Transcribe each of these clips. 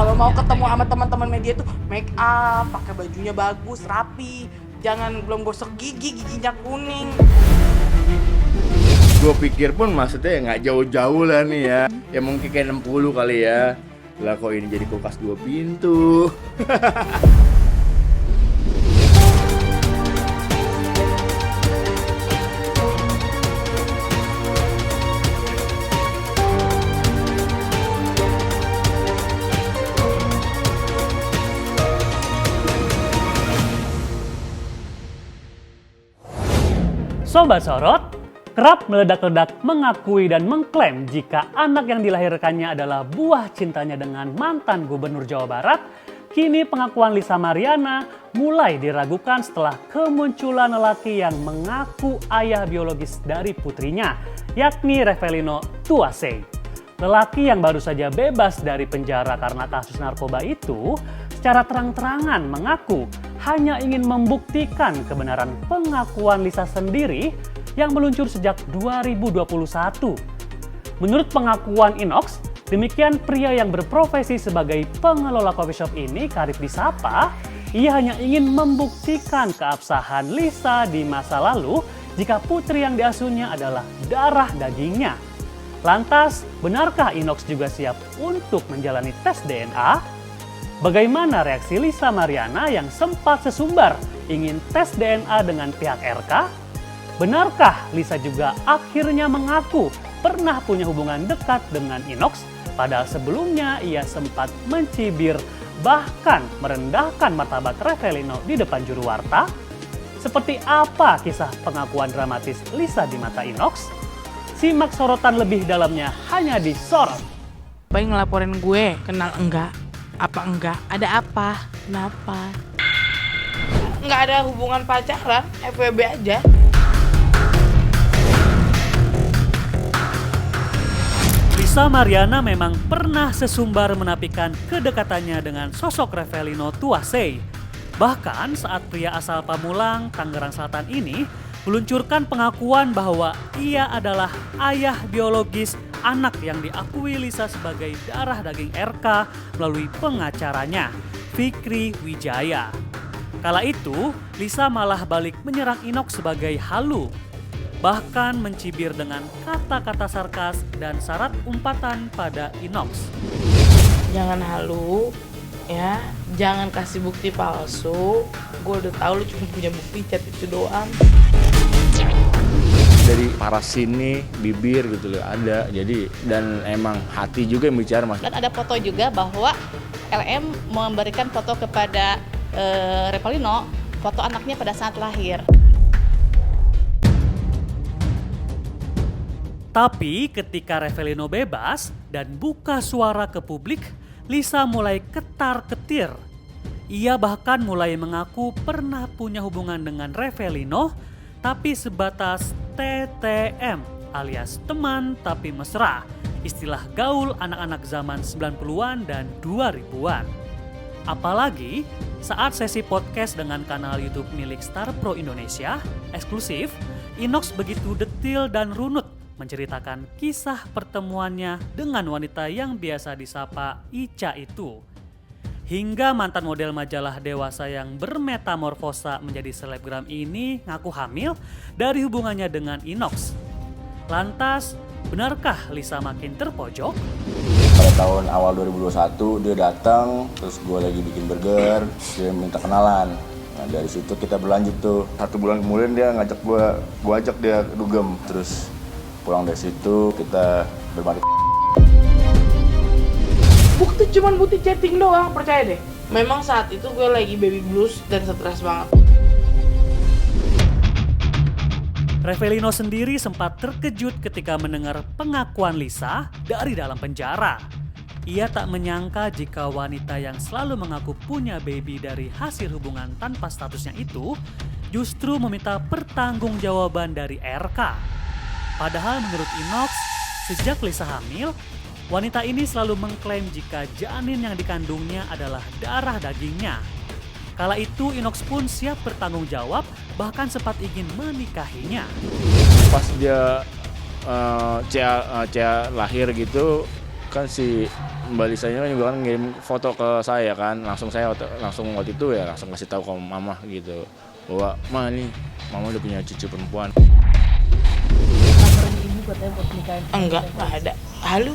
Kalau mau ketemu sama teman-teman media tuh make up, pakai bajunya bagus, rapi. Jangan belum gosok giginya kuning. Gue pikir pun maksudnya nggak jauh-jauh lah nih ya. Ya mungkin kayak 60 kali ya. Lah kok ini jadi kulkas 2 pintu. Sobat Sorot, kerap meledak-ledak mengakui dan mengklaim jika anak yang dilahirkannya adalah buah cintanya dengan mantan gubernur Jawa Barat. Kini pengakuan Lisa Mariana mulai diragukan setelah kemunculan lelaki yang mengaku ayah biologis dari putrinya, yakni Revelino Tuasei. Lelaki yang baru saja bebas dari penjara karena kasus narkoba itu secara terang-terangan mengaku hanya ingin membuktikan kebenaran pengakuan Lisa sendiri yang meluncur sejak 2021. Menurut pengakuan Inox, demikian pria yang berprofesi sebagai pengelola coffee shop ini karib disapa, ia hanya ingin membuktikan keabsahan Lisa di masa lalu jika putri yang diasuhnya adalah darah dagingnya. Lantas, benarkah Inox juga siap untuk menjalani tes DNA? Bagaimana reaksi Lisa Mariana yang sempat sesumbar ingin tes DNA dengan pihak RK? Benarkah Lisa juga akhirnya mengaku pernah punya hubungan dekat dengan Inox, padahal sebelumnya ia sempat mencibir bahkan merendahkan martabat Revelino di depan juru warta? Seperti apa kisah pengakuan dramatis Lisa di mata Inox? Simak sorotan lebih dalamnya hanya di Sorot. Baik ngelaporin gue, kenal enggak? Apa enggak? Ada apa? Kenapa? Enggak ada hubungan pacaran, FWB aja. Lisa Mariana memang pernah sesumbar menapikan kedekatannya dengan sosok Revelino Tuasei. Bahkan saat pria asal Pamulang, Tangerang Selatan ini meluncurkan pengakuan bahwa ia adalah ayah biologis anak yang diakui Lisa sebagai darah daging RK melalui pengacaranya, Fikri Wijaya. Kala itu, Lisa malah balik menyerang Inox sebagai halu, bahkan mencibir dengan kata-kata sarkas dan syarat umpatan pada Inox. Jangan halu, ya. Jangan kasih bukti palsu. Gue udah tahu lu cuma punya bukti chat itu doang. Dari paras sini, bibir gitu loh ada. Jadi dan emang hati juga yang bicara mas. Dan ada foto juga bahwa LM memberikan foto kepada Revelino, foto anaknya pada saat lahir. Tapi ketika Revelino bebas dan buka suara ke publik, Lisa mulai ketar-ketir. Ia bahkan mulai mengaku pernah punya hubungan dengan Revelino, tapi sebatas TTM alias teman tapi mesra, istilah gaul anak-anak zaman 90-an dan 2000-an. Apalagi saat sesi podcast dengan kanal YouTube milik Star Pro Indonesia, eksklusif, Inox begitu detil dan runut menceritakan kisah pertemuannya dengan wanita yang biasa disapa Ica itu. Hingga mantan model majalah dewasa yang bermetamorfosa menjadi selebgram ini ngaku hamil dari hubungannya dengan Inox. Lantas, benarkah Lisa makin terpojok? Pada tahun awal 2021 dia datang, terus gue lagi bikin burger, dia minta kenalan. Nah dari situ kita berlanjut tuh. 1 bulan kemudian dia ngajak gue ajak dia dugem. Terus pulang dari situ kita berbalik. Bukti cuman bukti chatting doang, percaya deh. Memang saat itu gue lagi baby blues dan stres banget. Revelino sendiri sempat terkejut ketika mendengar pengakuan Lisa dari dalam penjara. Ia tak menyangka jika wanita yang selalu mengaku punya baby dari hasil hubungan tanpa statusnya itu justru meminta pertanggungjawaban dari RK. Padahal menurut Inox, sejak Lisa hamil, wanita ini selalu mengklaim jika janin yang dikandungnya adalah darah dagingnya. Kala itu Inox pun siap bertanggung jawab, bahkan sempat ingin menikahinya. Pas dia Cia lahir gitu, Kan si Mbak Lisanya juga kan ngirim foto ke saya kan, langsung waktu itu ya langsung kasih tahu ke mama gitu bahwa Ma nih mama udah punya cucu perempuan. Enggak ada. Halo.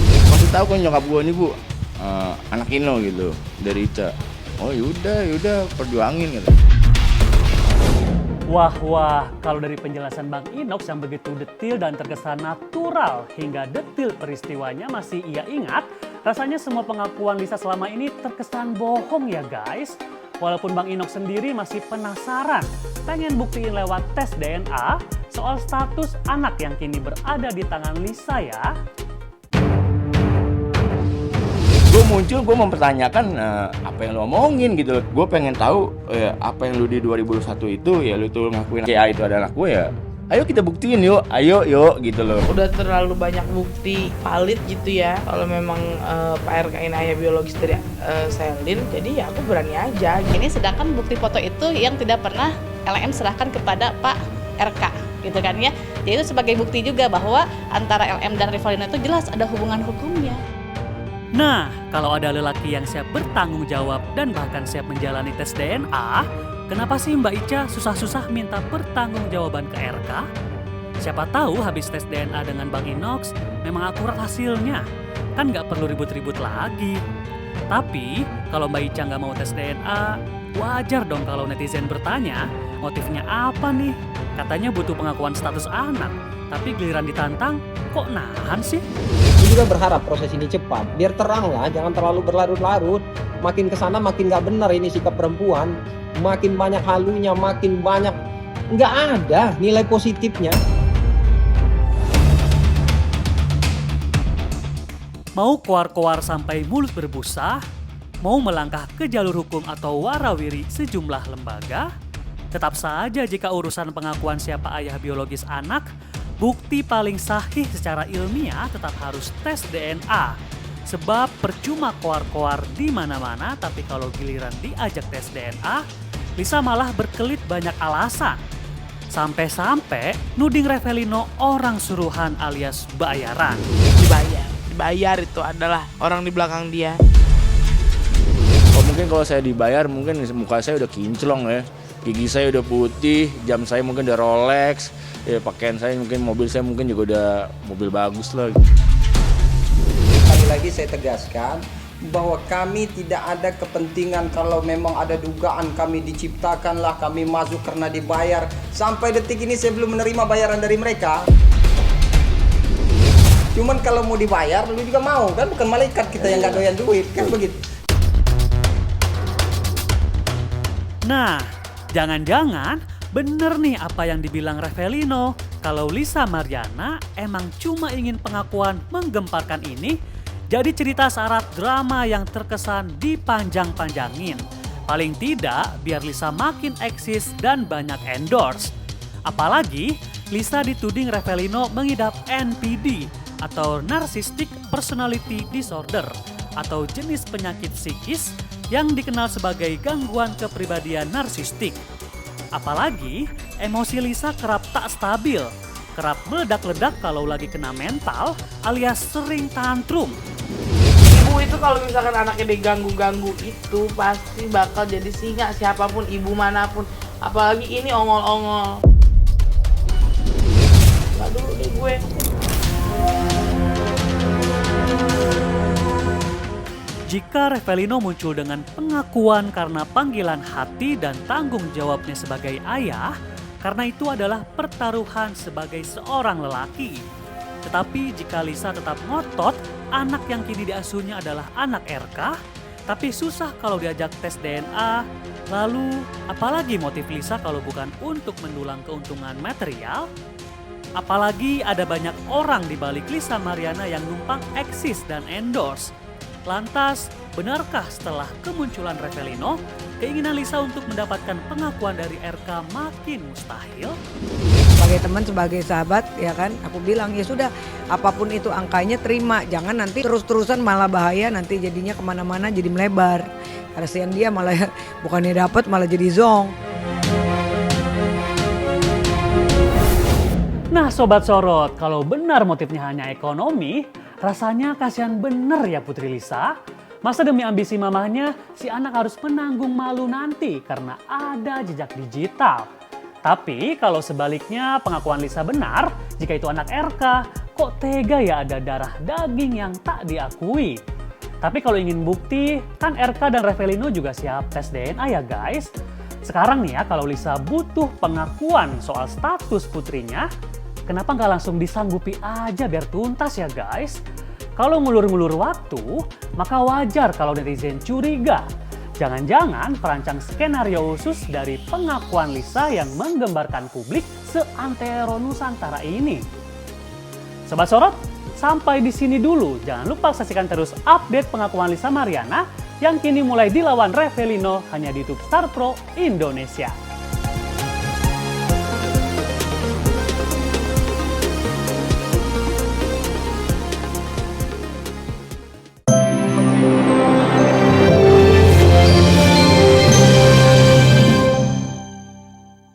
Masih tahu kan nyokap gue nih Bu, anak Ino gitu dari Ica. Oh yaudah perjuangin gitu. Wah, kalau dari penjelasan Bang Inox yang begitu detil dan terkesan natural hingga detil peristiwanya masih ia ingat, rasanya semua pengakuan Lisa selama ini terkesan bohong ya guys. Walaupun Bang Inox sendiri masih penasaran, pengen buktiin lewat tes DNA soal status anak yang kini berada di tangan Lisa ya. Gue mempertanyakan apa yang lo omongin gitu loh. Gue pengen tahu apa yang lo di 2021 itu ya lo tuh ngakuin kayak itu adalah gue ya. Ayo kita buktiin yuk, ayo gitu loh. Udah terlalu banyak bukti valid gitu ya. Kalau memang Pak RK ini ayah biologis dari Selin, jadi ya aku berani aja. Ini sedangkan bukti foto itu yang tidak pernah LM serahkan kepada Pak RK gitu kan ya. Jadi itu sebagai bukti juga bahwa antara LM dan Revalino itu jelas ada hubungan hukumnya. Nah, kalau ada lelaki yang siap bertanggung jawab dan bahkan siap menjalani tes DNA, kenapa sih Mbak Ica susah-susah minta pertanggungjawaban ke RK? Siapa tahu habis tes DNA dengan Bang Inox memang akurat hasilnya. Kan nggak perlu ribut-ribut lagi. Tapi kalau Mbak Ica nggak mau tes DNA, wajar dong kalau netizen bertanya motifnya apa nih? Katanya butuh pengakuan status anak, tapi giliran ditantang kok nahan sih? Saya juga berharap proses ini cepat, biar terang lah, jangan terlalu berlarut-larut. Makin kesana makin nggak benar ini sikap perempuan, makin banyak halunya, makin banyak nggak ada nilai positifnya. Mau koar-koar sampai mulut berbusa, mau melangkah ke jalur hukum atau warawiri sejumlah lembaga, tetap saja jika urusan pengakuan siapa ayah biologis anak, bukti paling sahih secara ilmiah tetap harus tes DNA. Sebab percuma koar-koar di mana-mana, tapi kalau giliran diajak tes DNA, Lisa malah berkelit banyak alasan. Sampai-sampai nuding Revalino orang suruhan alias bayaran. Dibayar itu adalah orang di belakang dia. Oh, mungkin kalau saya dibayar mungkin muka saya udah kinclong ya. Gigi saya udah putih, jam saya mungkin udah Rolex, ya pakaian saya mungkin, mobil saya mungkin juga udah mobil bagus lah. Sekali lagi saya tegaskan bahwa kami tidak ada kepentingan kalau memang ada dugaan kami diciptakanlah, kami masuk karena dibayar. Sampai detik ini saya belum menerima bayaran dari mereka. Cuman kalau mau dibayar, lu juga mau kan, bukan malaikat kita yang nggak doyan duit, kan begitu. Nah, jangan-jangan bener nih apa yang dibilang Revalino, kalau Lisa Mariana emang cuma ingin pengakuan menggemparkan ini jadi cerita syarat drama yang terkesan dipanjang-panjangin. Paling tidak biar Lisa makin eksis dan banyak endorse. Apalagi Lisa dituding Revalino mengidap NPD atau Narcissistic Personality Disorder atau jenis penyakit psikis yang dikenal sebagai gangguan kepribadian narsistik. Apalagi emosi Lisa kerap tak stabil, kerap meledak-ledak kalau lagi kena mental alias sering tantrum. Ibu itu kalau misalkan anaknya diganggu-ganggu itu pasti bakal jadi singa, siapapun ibu manapun. Apalagi ini ongol-ongol. Nggak dulu nih gue. Jika Revalino muncul dengan pengakuan karena panggilan hati dan tanggung jawabnya sebagai ayah, karena itu adalah pertaruhan sebagai seorang lelaki. Tetapi jika Lisa tetap ngotot, anak yang kini diasuhnya adalah anak RK, tapi susah kalau diajak tes DNA, lalu apalagi motif Lisa kalau bukan untuk mendulang keuntungan material? Apalagi ada banyak orang di balik Lisa Mariana yang numpang eksis dan endorse. Lantas, benarkah setelah kemunculan Revalino, keinginan Lisa untuk mendapatkan pengakuan dari RK makin mustahil? Sebagai teman, sebagai sahabat, ya kan, aku bilang ya sudah, apapun itu angkanya terima, jangan nanti terus-terusan malah bahaya, nanti jadinya kemana-mana jadi melebar. Kasihan dia malah bukannya dapat malah jadi zong. Nah Sobat Sorot, kalau benar motifnya hanya ekonomi, Rasanya kasihan bener ya Putri Lisa. Masa demi ambisi mamahnya, si anak harus menanggung malu nanti karena ada jejak digital. Tapi kalau sebaliknya pengakuan Lisa benar, jika itu anak RK, kok tega ya ada darah daging yang tak diakui. Tapi kalau ingin bukti, kan RK dan Revelino juga siap tes DNA ya guys. Sekarang nih ya, kalau Lisa butuh pengakuan soal status putrinya, kenapa nggak langsung disanggupi aja biar tuntas ya guys? Kalau ngulur-ngulur waktu, maka wajar kalau netizen curiga. Jangan-jangan perancang skenario khusus dari pengakuan Lisa yang menggembarkan publik seantero Nusantara ini. Sobat Sorot, sampai di sini dulu. Jangan lupa saksikan terus update pengakuan Lisa Mariana yang kini mulai dilawan Revelino hanya di YouTube Star Pro Indonesia.